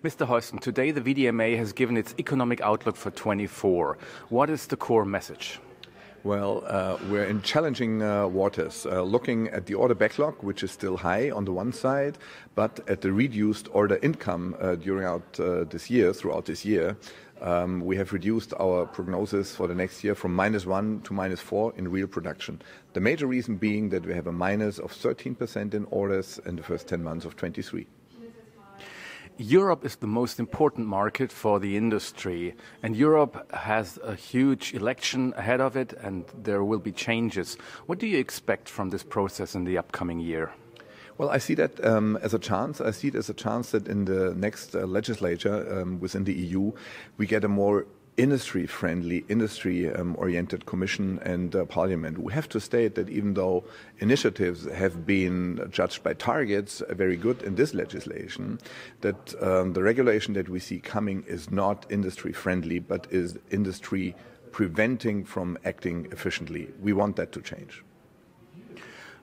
Mr. Haeusgen, today the VDMA has given its economic outlook for 24. What is the core message? Well, we're in challenging waters, looking at the order backlog, which is still high on the one side, but at the reduced order income throughout this year, we have reduced our prognosis for the next year from -1 to -4 in real production. The major reason being that we have a minus of 13% in orders in the first 10 months of 23. Europe is the most important market for the industry, and Europe has a huge election ahead of it, and there will be changes. What do you expect from this process in the upcoming year? Well, I see that as a chance. I see it as a chance that in the next legislature within the EU, we get a more industry-friendly, industry-oriented Commission and Parliament. We have to state that even though initiatives have been judged by targets very good in this legislation, that the regulation that we see coming is not industry-friendly, but is industry preventing from acting efficiently. We want that to change.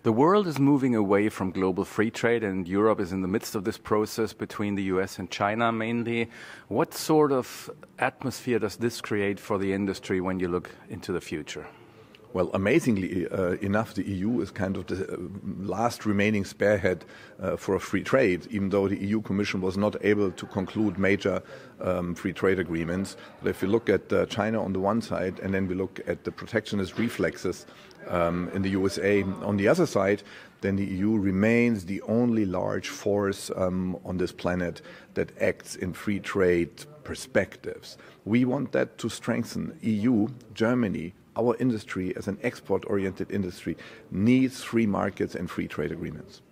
The world is moving away from global free trade, and Europe is in the midst of this process between the US and China mainly. What sort of atmosphere does this create for the industry when you look into the future? Well, amazingly enough, the EU is kind of the last remaining spearhead for a free trade, even though the EU Commission was not able to conclude major free trade agreements. But if you look at China on the one side, and then we look at the protectionist reflexes in the USA on the other side, then the EU remains the only large force on this planet that acts in free trade perspectives. We want that to strengthen. EU, Germany, our industry as an export-oriented industry needs free markets and free trade agreements.